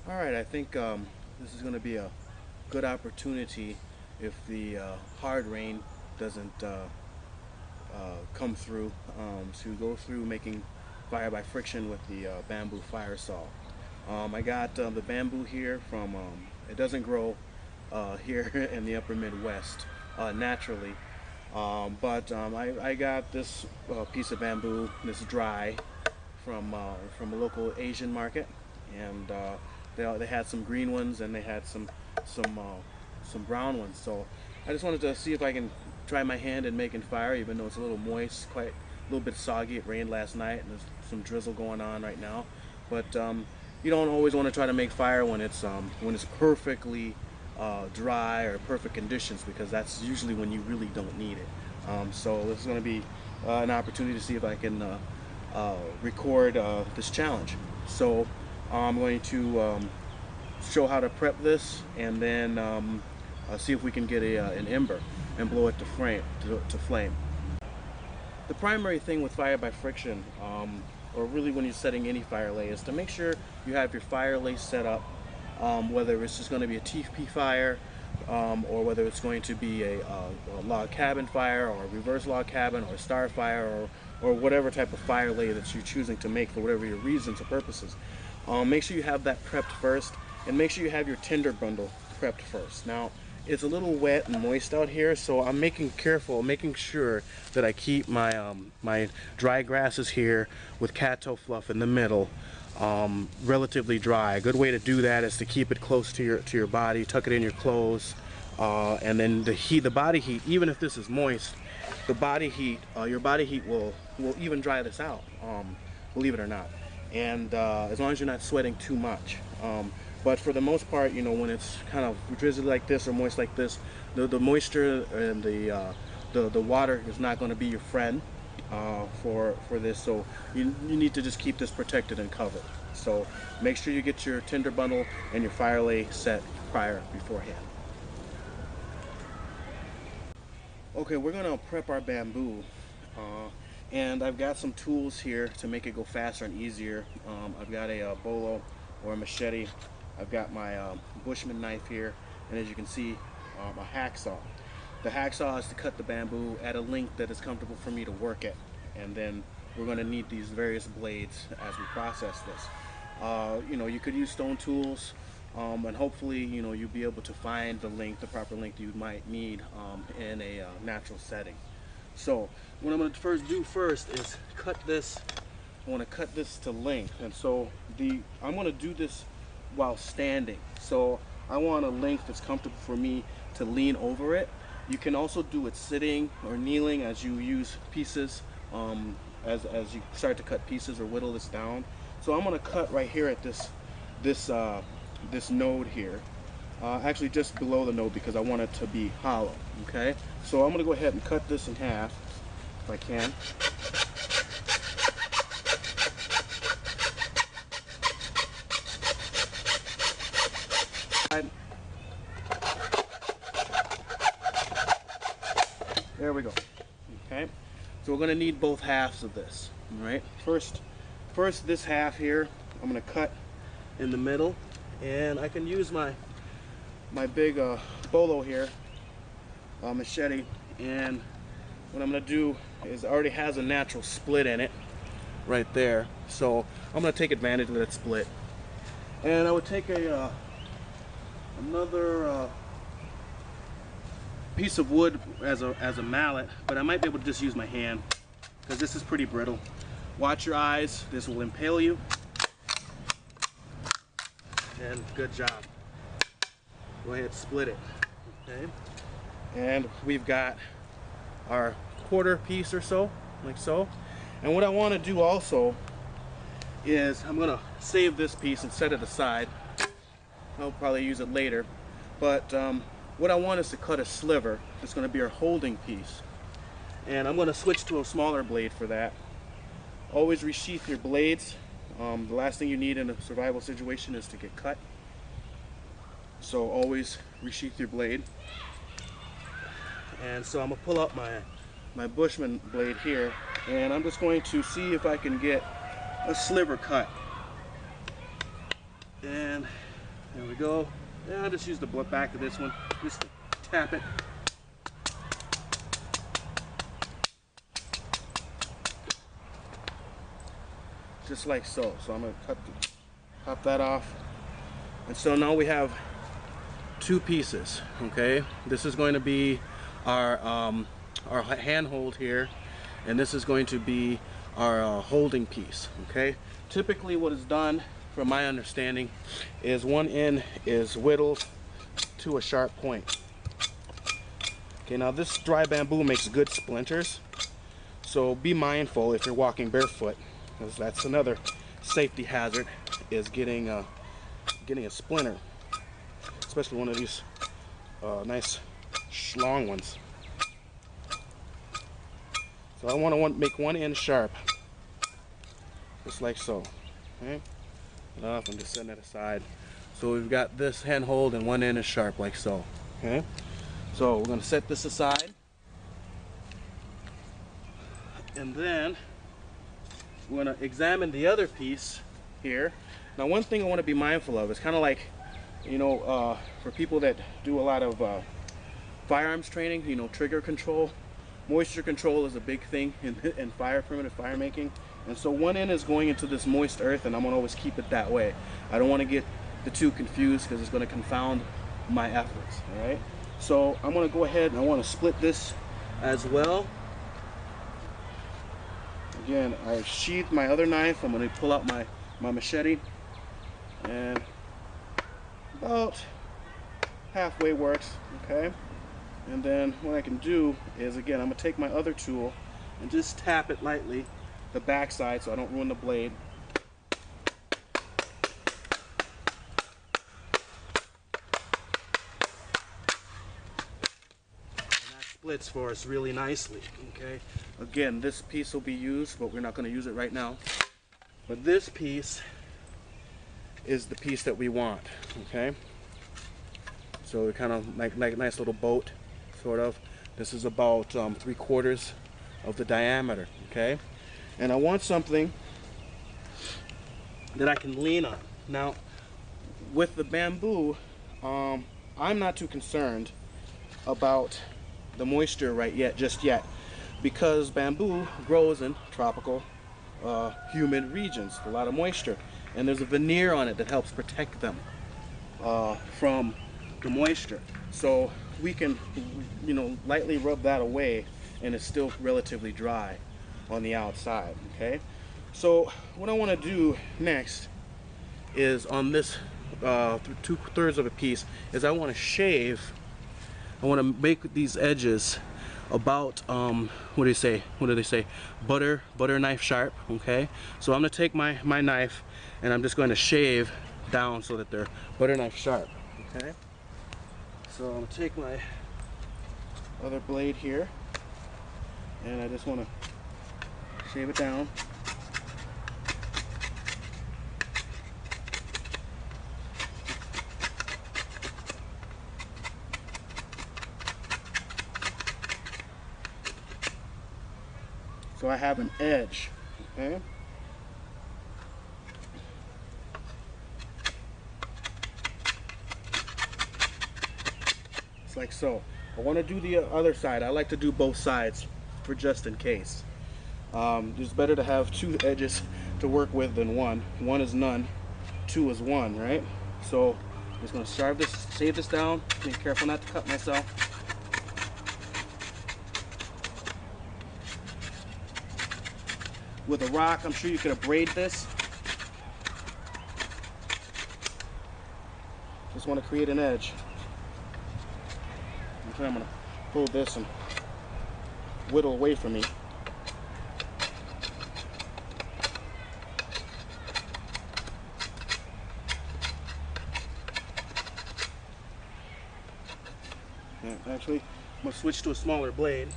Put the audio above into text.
Alright, I think this is going to be a good opportunity if the hard rain doesn't come through, to go through making fire by friction with the bamboo fire saw. I got the bamboo here from, it doesn't grow here in the upper Midwest naturally, but I got this piece of bamboo, this dry, from a local Asian market, and they had some green ones and they had some brown ones. So I just wanted to see if I can try my hand in making fire, even though it's a little moist, quite a little bit soggy. It rained last night and there's some drizzle going on right now. But you don't always want to try to make fire when it's perfectly dry or perfect conditions, because that's usually when you really don't need it. So this is going to be an opportunity to see if I can record this challenge. So I'm going to show how to prep this, and then see if we can get an ember and blow it to flame. The primary thing with fire by friction, or really when you're setting any fire lay, is to make sure you have your fire lay set up, whether it's just going to be a TP fire, or whether it's going to be a log cabin fire, or a reverse log cabin, or a star fire, or whatever type of fire lay that you're choosing to make for whatever your reasons or purposes. Make sure you have that prepped first, and make sure you have your tinder bundle prepped first. Now, it's a little wet and moist out here, so I'm making sure that I keep my my dry grasses here with cattail fluff in the middle relatively dry. A good way to do that is to keep it close to your body, tuck it in your clothes, and then the body heat, even if this is moist, the body heat, your body heat will even dry this out, believe it or not. And as long as you're not sweating too much. But for the most part, you know, when it's kind of drizzly like this or moist like this, the moisture and the water is not going to be your friend for this. So you need to just keep this protected and covered. So make sure you get your tinder bundle and your fire lay set beforehand. Okay, we're gonna prep our bamboo, and I've got some tools here to make it go faster and easier. I've got a bolo or a machete. I've got my Bushman knife here, and as you can see, a hacksaw. The hacksaw is to cut the bamboo at a length that is comfortable for me to work at, and then we're going to need these various blades as we process this. You know, you could use stone tools, and hopefully, you know, you'll be able to find the proper length you might need in a natural setting. So what I'm going to do first is cut this. I want to cut this to length, and so I'm going to do this while standing. So I want a length that's comfortable for me to lean over it. You can also do it sitting or kneeling as you use pieces, as you start to cut pieces or whittle this down. So I'm going to cut right here at this node here, actually just below the node, because I want it to be hollow. Okay, so I'm going to go ahead and cut this in half if I can. There we go. Okay, so we're going to need both halves of this. All right, first this half here I'm going to cut in the middle, and I can use my big bolo here, machete, and what I'm going to do is it already has a natural split in it right there, so I'm going to take advantage of that split, and I would take another piece of wood as a mallet, but I might be able to just use my hand because this is pretty brittle. Watch your eyes, this will impale you. And good job. Go ahead, split it. Okay, and we've got our quarter piece or so, like so. And what I want to do also is I'm gonna save this piece and set it aside. I'll probably use it later, but what I want is to cut a sliver. It's going to be our holding piece, and I'm going to switch to a smaller blade for that. Always resheath your blades. The last thing you need in a survival situation is to get cut, so always resheath your blade. And so I'm going to pull out my Bushman blade here, and I'm just going to see if I can get a sliver cut. And There we go. Yeah, I'll just use the back of this one. Just tap it. Just like so. So I'm going to cut that off. And so now we have two pieces, okay? This is going to be our handhold here, and this is going to be our holding piece, okay? Typically what is done, from my understanding, is one end is whittled to a sharp point. Okay, now this dry bamboo makes good splinters, so be mindful if you're walking barefoot, because that's another safety hazard, is getting a splinter, especially one of these nice long ones. So I want to make one end sharp, just like so. Okay, enough. I'm just setting it aside. So we've got this handhold and one end is sharp, like so. Okay, so we're going to set this aside, and then we're going to examine the other piece here. Now, one thing I want to be mindful of is kind of like, you know, for people that do a lot of firearms training, you know, trigger control. Moisture control is a big thing in primitive fire making, and so one end is going into this moist earth, and I'm going to always keep it that way. I don't want to get the two confused because it's going to confound my efforts. All right, so I'm going to go ahead and I want to split this as well. Again, I sheathed my other knife. I'm going to pull out my machete, and about halfway works. Okay. And then what I can do is, again, I'm going to take my other tool and just tap it lightly, the back side, so I don't ruin the blade. And that splits for us really nicely, okay? Again, this piece will be used, but we're not going to use it right now. But this piece is the piece that we want, okay? So kind of like a nice little boat. Sort of. This is about 3/4 of the diameter, okay? And I want something that I can lean on. Now, with the bamboo, I'm not too concerned about the moisture just yet, because bamboo grows in tropical, humid regions, a lot of moisture, and there's a veneer on it that helps protect them from the moisture. So we can, you know, lightly rub that away, and it's still relatively dry on the outside. Okay, so what I want to do next is on this 2/3 of a piece is I want to shave. I want to make these edges about what do they say, butter knife sharp. Okay, so I'm going to take my knife and I'm just going to shave down so that they're butter knife sharp. Okay. So I'm going to take my other blade here, and I just want to shave it down. So I have an edge, okay? Like so. I want to do the other side. I like to do both sides for just in case. It's better to have two edges to work with than one. One is none, two is one, right? So I'm just going to save this down. Be careful not to cut myself. With a rock, I'm sure you could abrade this. Just want to create an edge. I'm going to pull this and whittle away from me. And actually, I'm going to switch to a smaller blade.